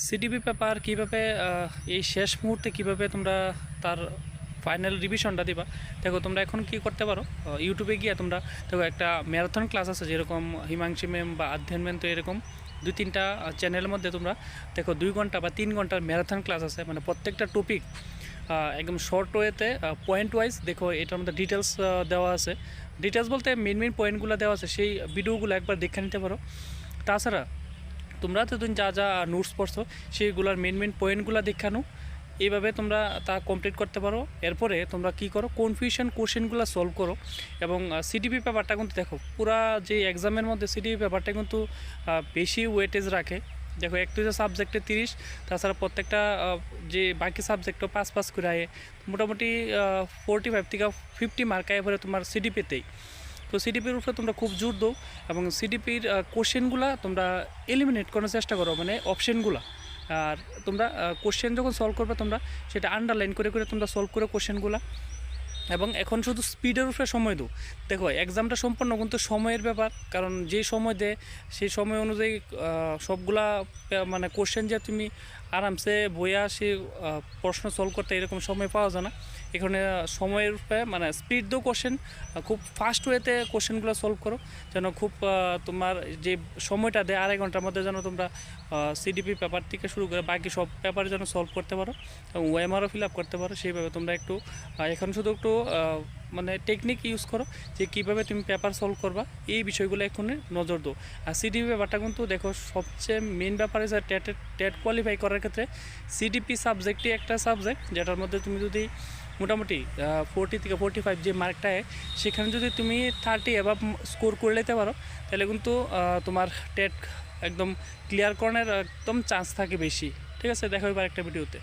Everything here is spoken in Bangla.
সিডিপি পেপার কীভাবে এই শেষ মুহূর্তে কীভাবে তোমরা তার ফাইনাল রিভিশনটা দিবা। দেখো তোমরা এখন কি করতে পারো, ইউটিউবে গিয়ে তোমরা দেখো একটা ম্যারাথন ক্লাস আছে, যেরকম হিমাংশী ম্যাম বা অধ্যয়ন ম্যাম, তো এরকম 2-3টা চ্যানেলের মধ্যে তোমরা দেখো 2 ঘন্টা বা 3 ঘন্টার ম্যারাথন ক্লাস আছে। মানে প্রত্যেকটা টপিক একদম শর্ট ওয়েতে পয়েন্ট ওয়াইজ দেখো এটার মধ্যে ডিটেলস দেওয়া আছে। ডিটেলস বলতে মেন পয়েন্টগুলো দেওয়া আছে, সেই ভিডিওগুলো একবার দেখে নিতে পারো। তাছাড়া তোমরা তো তুমি যা যা নোটস পড়ছো সেইগুলোর মেন পয়েন্টগুলো দেখানো, এইভাবে তোমরা তা কমপ্লিট করতে পারো। এরপরে তোমরা কি করো, কনফিউশন কোশ্চেনগুলো সলভ করো। এবং সিডিপি পেপারটা কিন্তু দেখো পুরা যে এক্সামের মধ্যে সিডিপি পেপারটা কিন্তু বেশি ওয়েটেজ রাখে। দেখো একটু যে সাবজেক্টে 30, তাছাড়া প্রত্যেকটা যে বাকি সাবজেক্টও 5 করে আয়, মোটামুটি 45 থেকে 50 মার্ক আয় পরে তোমার সিডিপিতেই। তো সিডিপির উপরে তোমরা খুব জোর দাও এবং সিডিপির কোশ্চেনগুলো তোমরা এলিমিনেট করার চেষ্টা করো, মানে অপশানগুলো। আর তোমরা কোশ্চেন যখন সলভ করবে তোমরা সেটা আন্ডারলাইন করে তোমরা সলভ করো কোশ্চেনগুলো। এবং এখন শুধু স্পিডের উপরে সময় দাও। দেখো এক্সামটা সম্পূর্ণ কিন্তু সময়ের ব্যাপার, কারণ যে সময় দেয় সেই সময় অনুযায়ী সবগুলা মানে কোশ্চেন যে তুমি আরামসে বইয়া সে প্রশ্ন সলভ করতে এরকম সময় পাওয়া যায় না। এখানে সময়ের উপরে মানে স্পিড দো কোশ্চেন, খুব ফাস্ট ওয়েতে কোশ্চেনগুলো সলভ করো, যেন খুব তোমার যে সময়টা দেয় 2.5 ঘন্টার মধ্যে যেন তোমরা সিডিপি পেপার থেকে শুরু করে বাকি সব পেপার যেন সলভ করতে পারো এবং ওএমআরও ফিল আপ করতে পারো। সেইভাবে তোমরা একটু এখন শুধু একটু মানে টেকনিক ইউজ করো যে কীভাবে তুমি পেপার সলভ করবা, এই বিষয়গুলো এখন নজর দাও। আর সিডিপি পেপারটা কিন্তু দেখো সবচেয়ে মেন ব্যাপার আছে টেট কোয়ালিফাই করার ক্ষেত্রে সিডিপি সাবজেক্টই একটা সাবজেক্ট যেটার মধ্যে তুমি যদি মোটামুটি 40 থেকে 45 যে মার্কটায়, সেখানে যদি তুমি 30 এভাব স্কোর করে নিতে পারো, তাহলে কিন্তু তোমার টেট একদম ক্লিয়ার করার একদম চান্স থাকে বেশি। ঠিক আছে, দেখো এবার একটা ভিডিওতে।